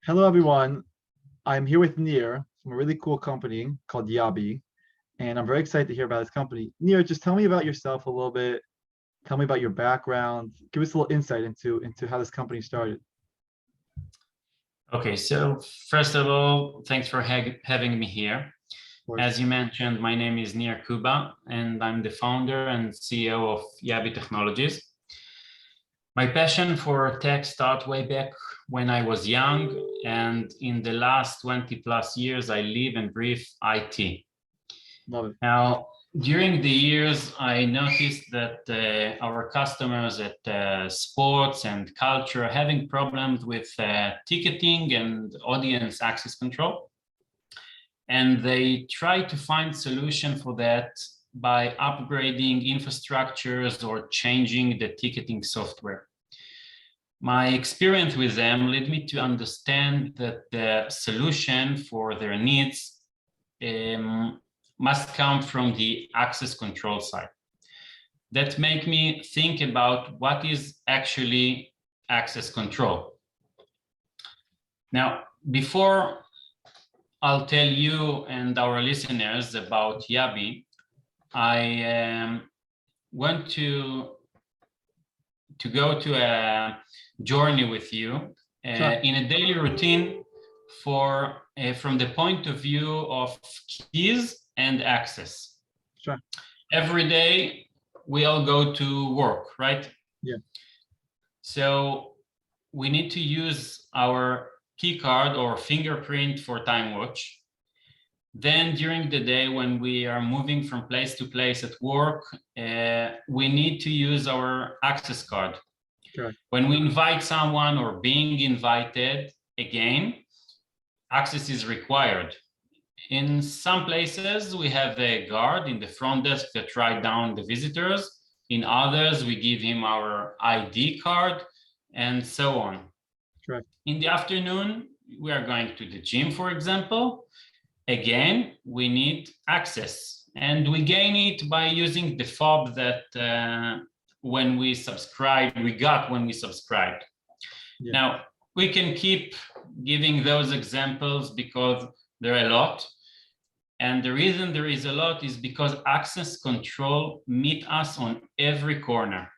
Hello, everyone. I'm here with Nir from a really cool company called Yabi, and I'm very excited to hear about this company. Nir, just tell me about yourself a little bit. Tell me about your background. Give us a little insight into how this company started. Of Okay, so first of all, thanks for having me here. course. As you mentioned, my name is Nir Kuba, and I'm the founder and CEO of Yabi Technologies. My passion for tech started way back when I was young, and in the last 20 plus years, I live and breathe IT. Love it. Now, during the years, I noticed that our customers at sports and culture are having problems with ticketing and audience access control. And they try to find solution for that by upgrading infrastructures or changing the ticketing software. My experience with them led me to understand that the solution for their needs must come from the access control side. That make me think about what is actually access control. Now, before I'll tell you and our listeners about Yabi, I want to go to a journey with you Sure. in a daily routine for from the point of view of keys and access. Sure. Every day we all go to work, right? Yeah. So we need to use our key card or fingerprint for time watch. Then during the day when we are moving from place to place at work, we need to use our access card. Sure. When we invite someone or being invited, again, access is required. In some places, we have a guard in the front desk that write down the visitors. In others, we give him our ID card and so on. Sure. In the afternoon, we are going to the gym, for example. Again, we need access, and we gain it by using the fob that when we subscribe, we got when we subscribed. Yeah. Now, we can keep giving those examples because there are a lot. And the reason there is a lot is because access control meet us on every corner.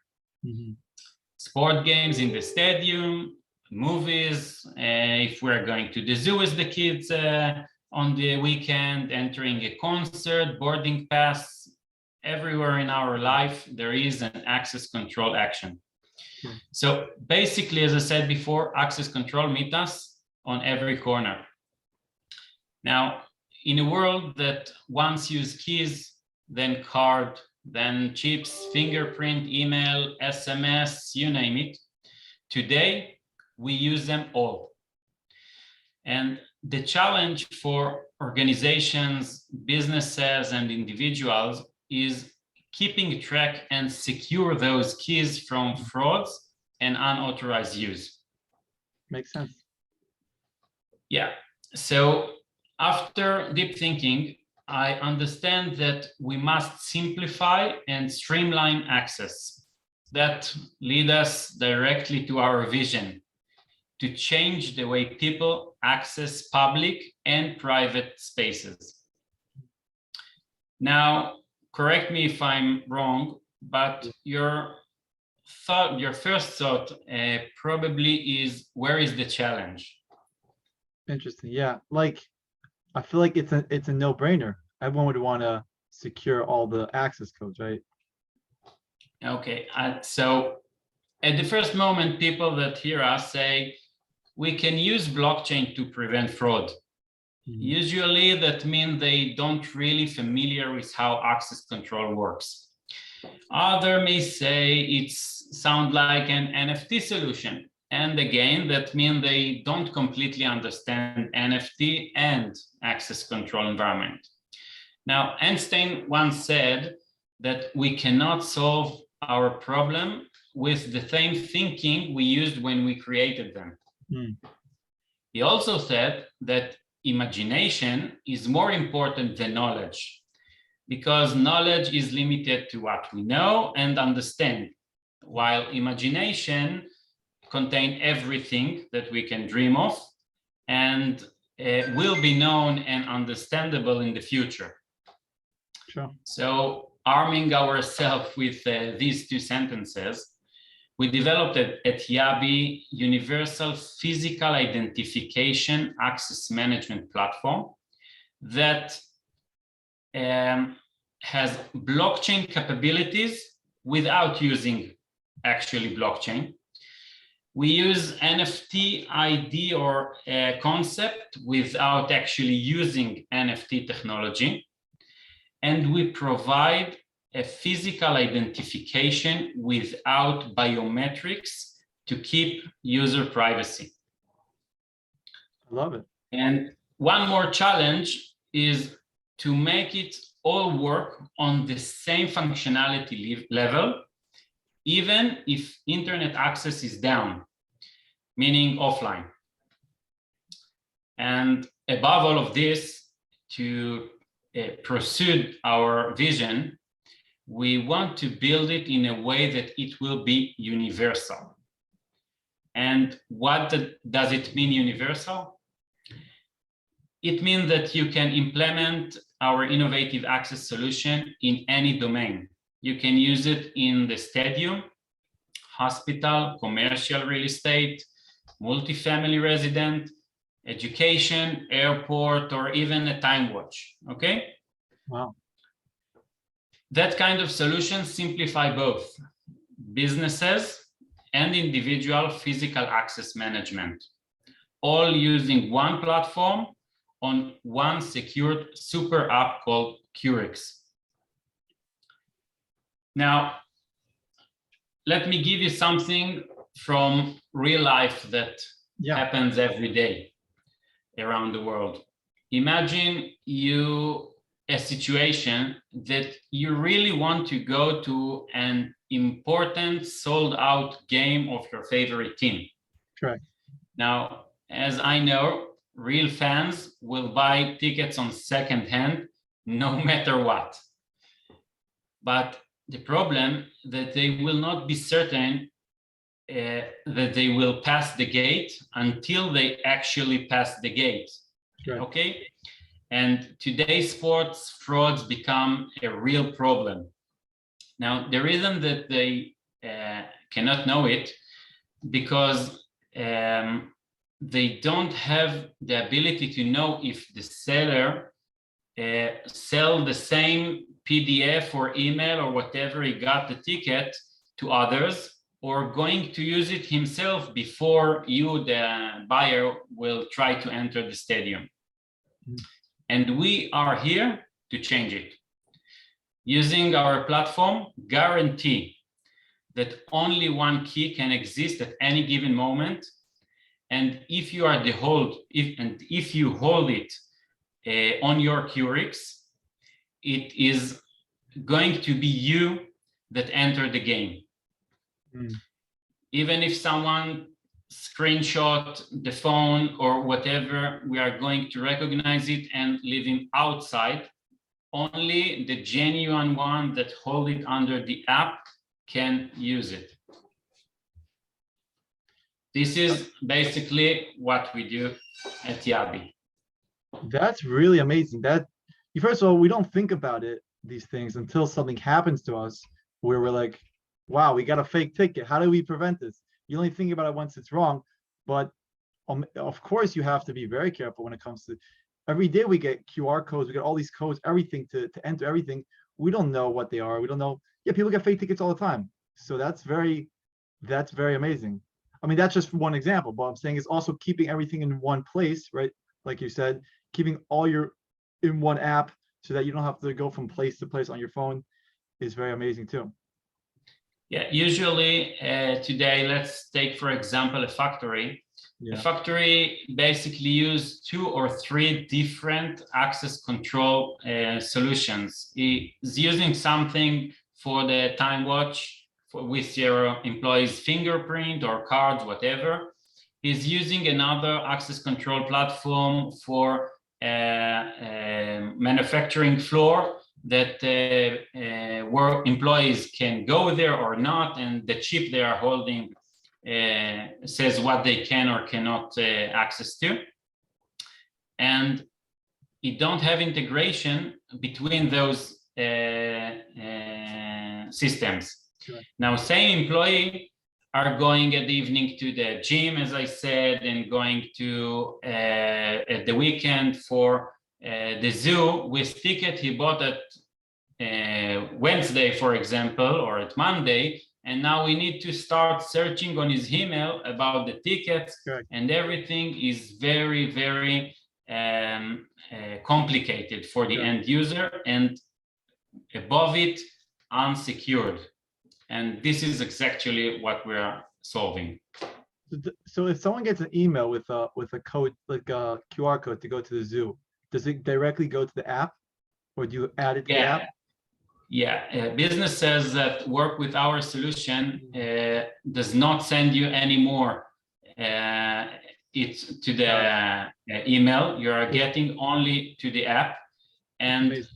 Mhm. Sport games in the stadium, movies, if we're going to the zoo with the kids on the weekend, entering a concert, boarding pass, everywhere in our life, there is an access control action. Sure. So basically, as I said before, access control meet us on every corner. Now, in a world that once used keys, then card, then chips, fingerprint, email, SMS, you name it, today we use them all. And the challenge for organizations, businesses, and individuals is keeping track and secure those keys from frauds and unauthorized use. Makes sense. Yeah, so after deep thinking, I understand that we must simplify and streamline access. That leads us directly to our vision, to change the way people access public and private spaces. Now, correct me if I'm wrong, but your first thought probably is, where is the challenge? Interesting. Yeah. Like, I feel like it's a no-brainer. Everyone would want to secure all the access codes, right? Okay, so at the first moment, people that hear us say, we can use blockchain to prevent fraud. Mhm. Usually that means they don't really familiar with how access control works. Other may say it sounds like an NFT solution. And again, that means they don't completely understand NFT and access control environment. Now, Einstein once said that we cannot solve our problem with the same thinking we used when we created them. Mm. He also said that imagination is more important than knowledge, because knowledge is limited to what we know and understand, while imagination contains everything that we can dream of and will be known and understandable in the future. Sure. So arming ourselves with these two sentences, we developed at Yabi Universal Physical Identification Access Management Platform that has blockchain capabilities without using actually blockchain. We use NFT ID or concept without actually using NFT technology. And we provide a physical identification without biometrics to keep user privacy. I love it. And one more challenge is to make it all work on the same functionality level, even if internet access is down, meaning offline. And above all of this, to pursue our vision, we want to build it in a way that it will be universal. And what does it mean universal? It means that you can implement our innovative access solution in any domain. You can use it in the stadium, hospital, commercial real estate, multifamily resident, education, airport, or even a time watch, okay? Wow. That kind of solutions simplify both businesses and individual physical access management, all using one platform on one secured super app called Curix. Now, let me give you something from real life that happens every day around the world. Imagine a situation that you really want to go to an important sold out game of your favorite team. Correct. Now, as I know, real fans will buy tickets on secondhand no matter what. But the problem that they will not be certain that they will pass the gate until they actually pass the gate. Right. Okay? And today's sports frauds become a real problem. Now, the reason that they cannot know it, because they don't have the ability to know if the seller sell the same PDF or email or whatever he got the ticket to others, or going to use it himself before you, the buyer, will try to enter the stadium. Mm-hmm. And we are here to change it. Using our platform, guarantee that only one key can exist at any given moment. And if you are if you hold it on your Curix, it is going to be you that enter the game. Mm. Even if someone screenshot the phone or whatever, we are going to recognize it and leave him outside. Only the genuine one that hold it under the app can use it. This is basically what we do at Yabi. That's really amazing. First of all, we don't think about these things until something happens to us where we're like, wow, we got a fake ticket. How do we prevent this? You only think about it once it's wrong, but of course you have to be very careful when it comes to, every day we get QR codes, we get all these codes, everything to enter everything. We don't know what they are. We don't know. Yeah, people get fake tickets all the time. So that's very amazing. I mean, that's just one example, but I'm saying it's also keeping everything in one place, right? Like you said, keeping all in one app so that you don't have to go from place to place on your phone is very amazing too. Yeah, usually today, let's take, for example, a factory. Yeah. A factory basically use 2 or 3 different access control solutions. It's using something for the time watch with your employee's fingerprint or cards, whatever. Is using another access control platform for manufacturing floor that where employees can go there or not, and the chip they are holding says what they can or cannot access to. and it don't have integration between those systems. Sure. Now, same employee are going at the evening to the gym, as I said, and going to at the weekend for the zoo with ticket he bought at Wednesday, for example, or at Monday. And now we need to start searching on his email about the tickets. Correct. And everything is very, very complicated for the end user, and above it, unsecured. And this is exactly what we are solving. So if someone gets an email with a code, like a QR code to go to the zoo, does it directly go to the app, or do you add it to the app? Yeah, businesses that work with our solution does not send you anymore it to the email. You are getting only to the app, and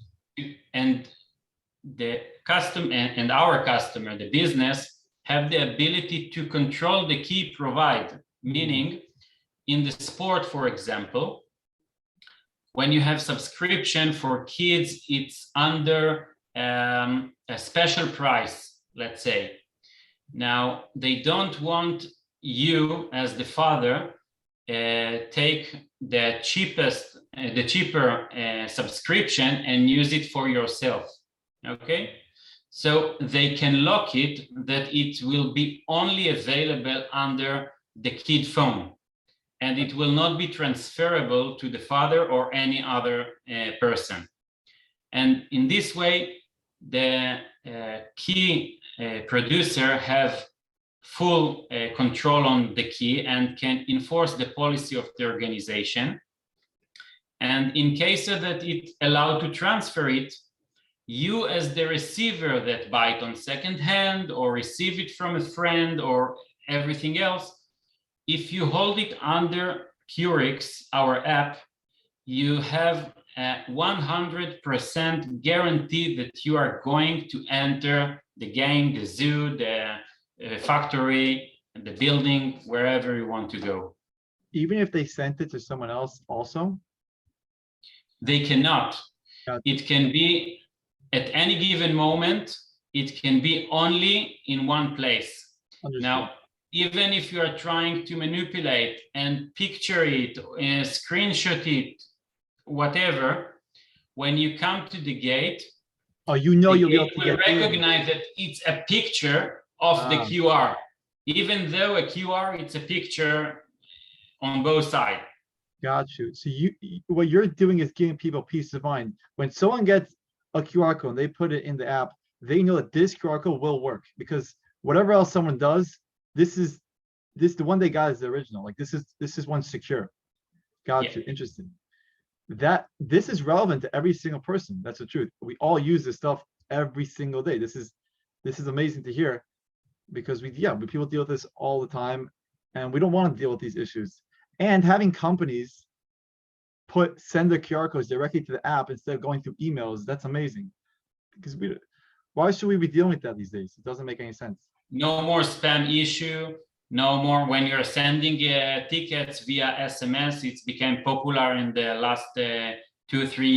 the customer and our customer, the business, have the ability to control the key provided. Meaning, in the sport, for example, when you have subscription for kids, it's under a special price, let's say. Now, they don't want you as the father take the cheaper subscription and use it for yourself, okay? So they can lock it that it will be only available under the kid phone, and it will not be transferable to the father or any other person. And in this way, the key producer have full control on the key and can enforce the policy of the organization. And in case that it's allowed to transfer it, you as the receiver that buy it on second hand or receive it from a friend or everything else, if you hold it under Curix, our app, you have a 100% guarantee that you are going to enter the game, the zoo, the factory, the building, wherever you want to go. Even if they sent it to someone else also? They cannot. Gotcha. It can be at any given moment, it can be only in one place. Understood. Now, even if you are trying to manipulate and picture it, screenshot it, whatever, when you come to the gate, you'll be able to will recognize that it's a picture of the QR. Even though a QR, it's a picture on both sides. Got you. So what you're doing is giving people peace of mind. When someone gets a QR code and they put it in the app, they know that this QR code will work, because whatever else someone does, the one they got is the original. Like this is one secure. Got you. Interesting. This is relevant to every single person. That's the truth. We all use this stuff every single day. This is amazing to hear, because people deal with this all the time, and we don't want to deal with these issues. And having companies send their QR codes directly to the app instead of going through emails, that's amazing. Because why should we be dealing with that these days? It doesn't make any sense. No more spam issue. No more when you're sending tickets via SMS. It's become popular in the last 2-3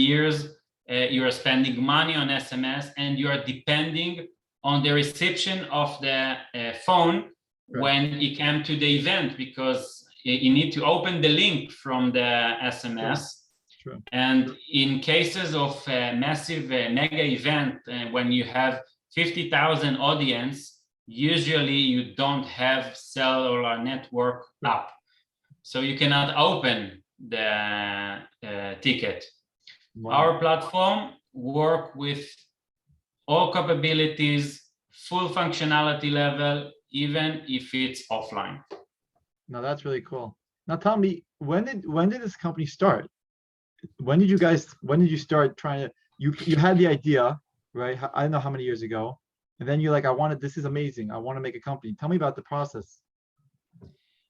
years. You are spending money on SMS, and you are depending on the reception of the phone when it comes to the event, because you need to open the link from the SMS. True. And in cases of massive mega event, when you have 50,000 audience, usually you don't have cellular network up, so you cannot open the ticket. Wow. Our platform work with all capabilities, full functionality level, even if it's offline. Now that's really cool. Now tell me, when did this company start? When did you start trying to, you had the idea, right? I don't know how many years ago. And then you're like, this is amazing. I want to make a company. Tell me about the process.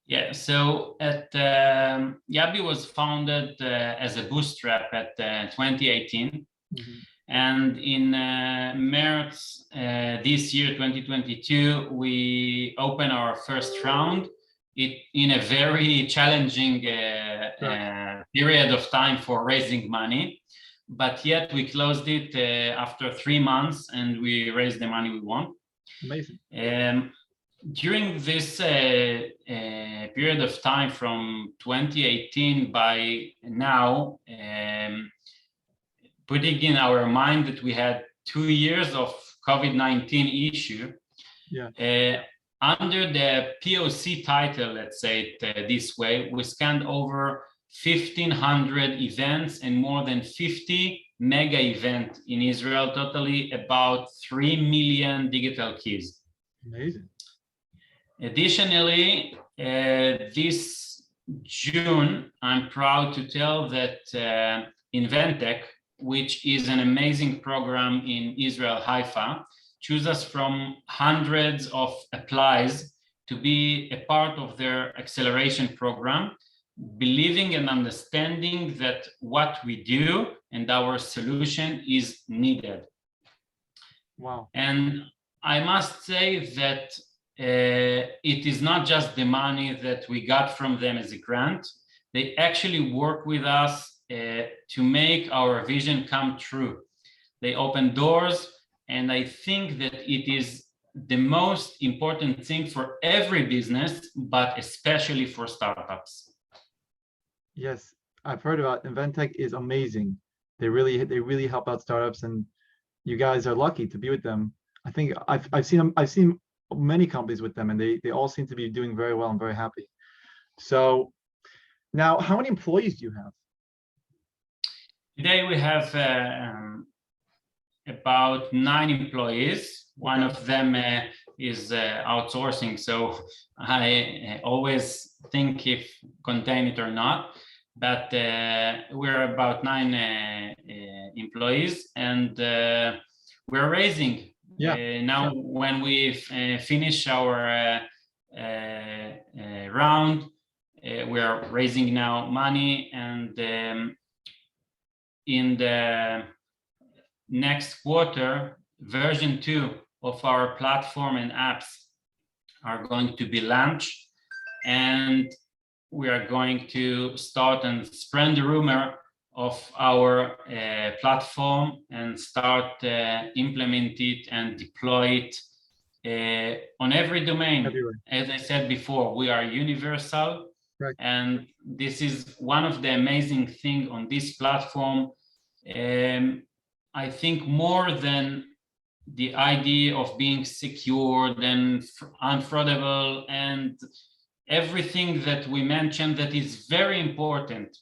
Yeah, so Yabi was founded as a bootstrap at 2018. Mm-hmm. And in March this year, 2022, we opened our first round. in a very challenging period of time for raising money, but yet we closed it after 3 months and we raised the money we want. Amazing. During this period of time from 2018 by now, putting in our mind that we had 2 years of COVID-19 issue, under the POC title, let's say it this way, we scanned over 1,500 events and more than 50 mega events in Israel, totally about 3 million digital keys. Amazing. Additionally, this June, I'm proud to tell that Inventec, which is an amazing program in Israel, Haifa, choose us from hundreds of applies to be a part of their acceleration program, believing and understanding that what we do and our solution is needed. Wow. And I must say that it is not just the money that we got from them as a grant. They actually work with us to make our vision come true. They open doors, and I think that it is the most important thing for every business, but especially for startups. Yes, I've heard about Inventec is amazing. They really help out startups, and you guys are lucky to be with them. I think I've seen many companies with them, and they all seem to be doing very well and very happy. So now, how many employees do you have? Today we have about 9 employees. One of them is outsourcing, so I always think if contain it or not. But we're about 9 employees, and we're raising. Now, when we finish our round, we are raising now money, and in the next quarter, version 2 of our platform and apps are going to be launched, and we are going to start and spread the rumor of our platform and start implement it and deploy it on every domain. Everywhere. As I said before, we are universal, right. And this is one of the amazing things on this platform. I think more than the idea of being secure and unfraudable and everything that we mentioned that is very important,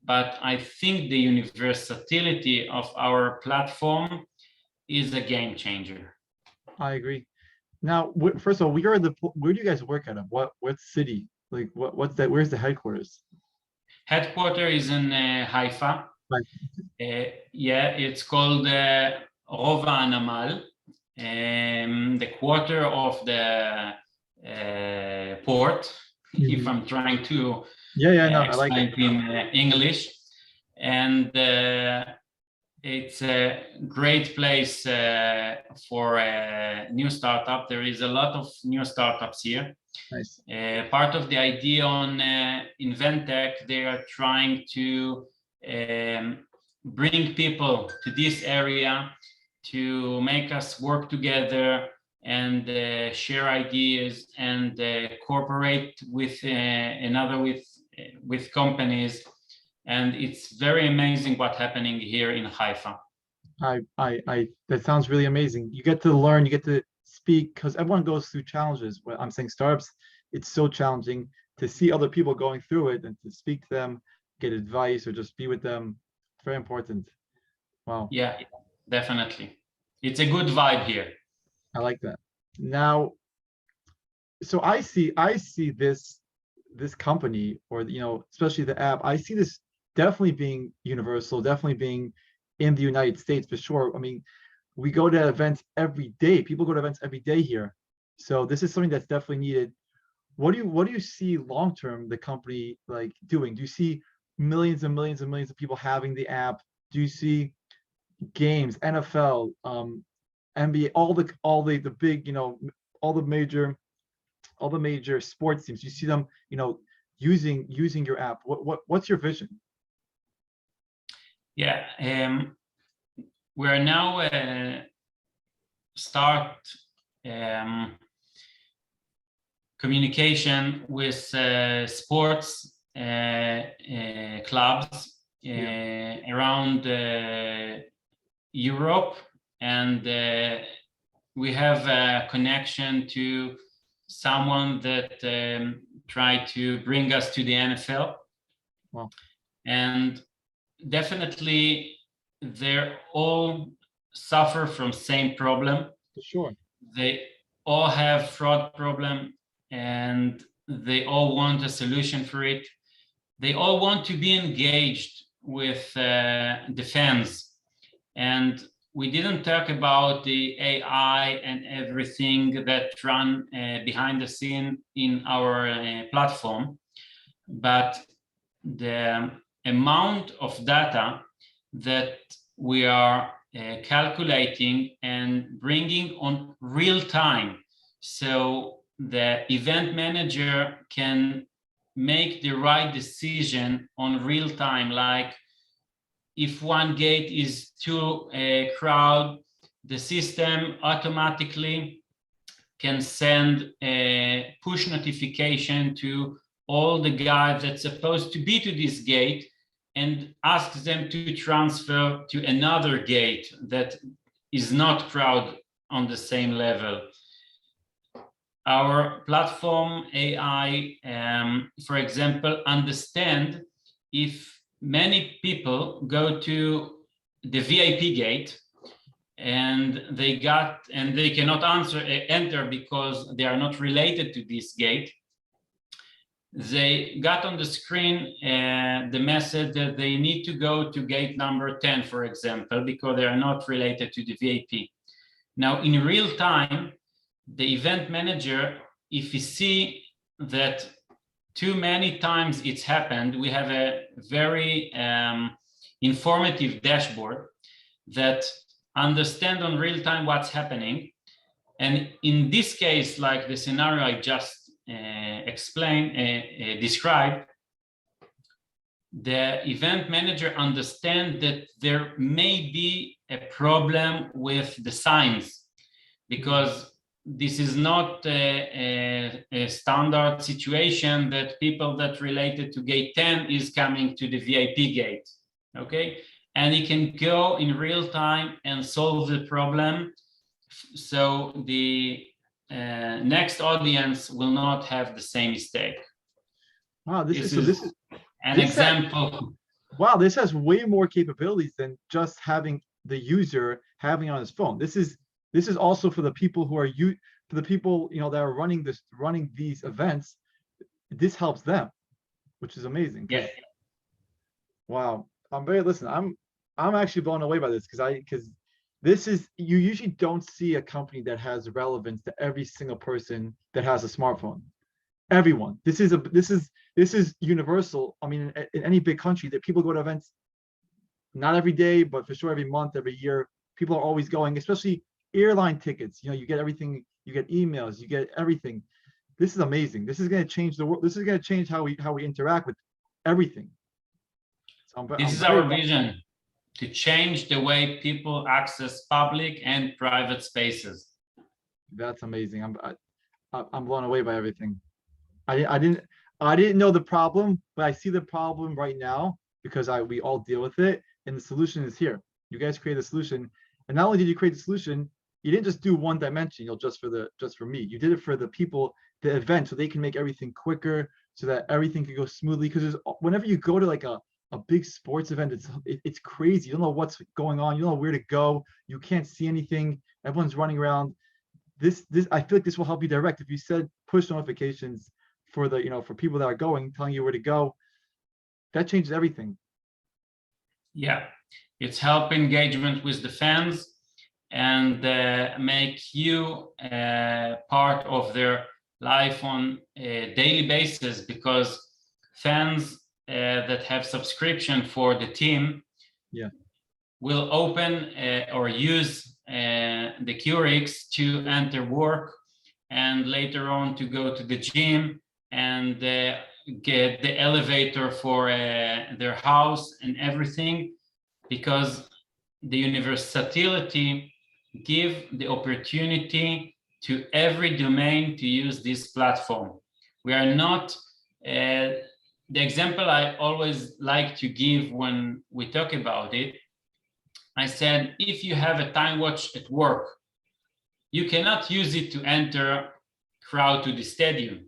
but I think the universality of our platform is a game changer. I agree. Now, first of all, where do you guys work out of? What city? Like what's that? Where's the headquarters? Headquarters is in Haifa. Right. Yeah, it's called Rova Anamal, the quarter of the port. If I'm trying to explain in English, and it's a great place for a new startup. There is a lot of new startups here. Nice. Part of the idea on Inventec, they are trying to bring people to this area to make us work together and share ideas and cooperate with with companies. And it's very amazing what's happening here in Haifa. That sounds really amazing. You get to learn, you get to speak, because everyone goes through challenges. When I'm saying startups, it's so challenging to see other people going through it and to speak to them, get advice, or just be with them. It's very important. Wow. Yeah, definitely. It's a good vibe here. I like that. Now, so I see this company, or especially the app, I see this definitely being universal, definitely being in the United States for sure. I mean, we go to events every day. People go to events every day here. So this is something that's definitely needed. What do you see long term the company like doing? Do you see millions and millions and millions of people having the app? Do you see games, NFL, NBA, all the big, all the major all the major sports teams. You see them, using your app. What's your vision? Yeah, we are now start communication with sports clubs around Europe, and we have a connection to someone that tried to bring us to the NFL. Wow. And definitely they all suffer from same problem. For sure. They all have fraud problem, and they all want a solution for it. They all want to be engaged with the fans. And we didn't talk about the AI and everything that run behind the scene in our platform, but the amount of data that we are calculating and bringing on real time, so the event manager can make the right decision on real time. Like if one gate is too crowded, the system automatically can send a push notification to all the guys that's supposed to be to this gate and asks them to transfer to another gate that is not crowded on the same level. Our platform AI, for example, understand if many people go to the VIP gate and they cannot enter because they are not related to this gate. They got on the screen the message that they need to go to gate number 10, for example, because they are not related to the VIP. Now, in real time, the event manager, if you see that too many times it's happened, we have a very informative dashboard that understand on real time what's happening. And in this case, like the scenario I just described, the event manager understand that there may be a problem with the signs, because this is not a standard situation that people that related to gate 10 is coming to the VIP gate, okay? And he can go in real time and solve the problem, so the next audience will not have the same mistake. Wow, this is an example. Wow, this has way more capabilities than just having the user having on his phone. This is also for the people who are that are running these events. This helps them, which is amazing. Yeah. Wow, I'm actually blown away by this, because this is, you usually don't see a company that has relevance to every single person that has a smartphone. Everyone. This is universal. I mean, in any big country, that people go to events, not every day, but for sure every month, every year. People are always going, especially airline tickets. You get everything, you get emails, you get everything. This is amazing. This is going to change the world. This is going to change how we interact with everything. So this is our vision, to change the way people access public and private spaces. That's amazing. I'm blown away by everything. I didn't know the problem, but I see the problem right now, because we all deal with it, and the solution is here. You guys create a solution, and not only did you create the solution, you didn't just do one dimension, just for me. You did it for the people, the event, so they can make everything quicker, so that everything can go smoothly. Because whenever you go to like a big sports event, it's crazy. You don't know what's going on. You don't know where to go. You can't see anything. Everyone's running around. This I feel like this will help you direct. If you said push notifications for for people that are going, telling you where to go, that changes everything. Yeah, it's help engagement with the fans and make you part of their life on a daily basis, because fans that have subscription for the team will open or use the QRX to enter work, and later on to go to the gym and get the elevator for their house and everything, because the universality give the opportunity to every domain to use this platform. We are not, the example I always like to give when we talk about it, I said, if you have a time watch at work, you cannot use it to enter crowd to the stadium.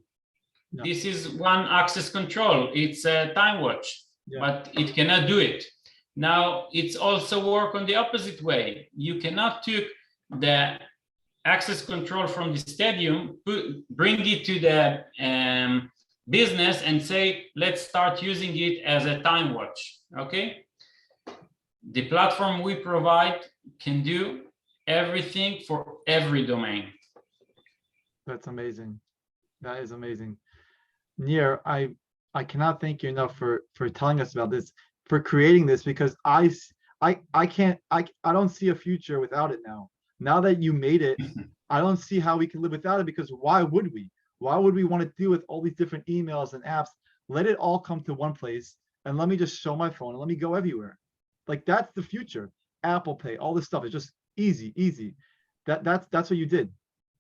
No. This is one access control. It's a time watch, Yeah. but it cannot do it. Now, it's also work on the opposite way. You cannot take the access control from the stadium, bring it to the business and say, let's start using it as a time watch, okay? The platform we provide can do everything for every domain. That's amazing. That is amazing. Nir, I cannot thank you enough for telling us about this, for creating this, because I don't see a future without it now. Now that you made it, I don't see how we can live without it, because why would we? Why would we want to deal with all these different emails and apps? Let it all come to one place and let me just show my phone and let me go everywhere. Like, that's the future. Apple Pay, all this stuff is just easy, easy. That's what you did.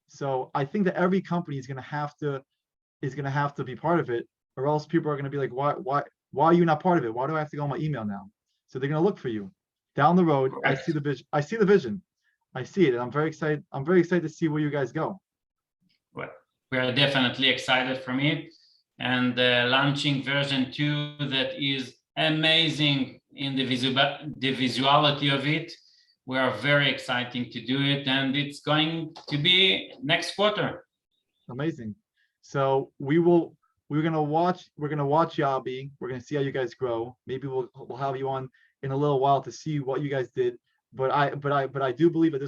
So I think that every company is gonna have to be part of it, or else people are gonna be like, why are you not part of it? Why do I have to go on my email now? So they're gonna look for you down the road. I see the vision. I see the vision. I see it, and I'm very excited. I'm very excited to see where you guys go. Well, we are definitely excited from it, and launching version 2 that is amazing in the visuality of it. We are very exciting to do it, and it's going to be next quarter. Amazing. So we're gonna watch Yabi. We're gonna see how you guys grow. Maybe we'll have you on in a little while to see what you guys did. But I do believe that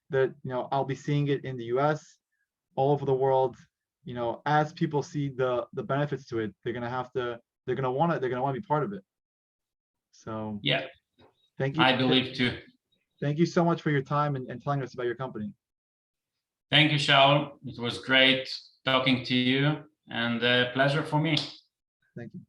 that I'll be seeing it in the US, all over the world. As people see the benefits to it, they're gonna want to be part of it. So yeah, thank you. I believe too. Thank you so much for your time and telling us about your company. Thank you, Shaul. It was great talking to you, and a pleasure for me. Thank you.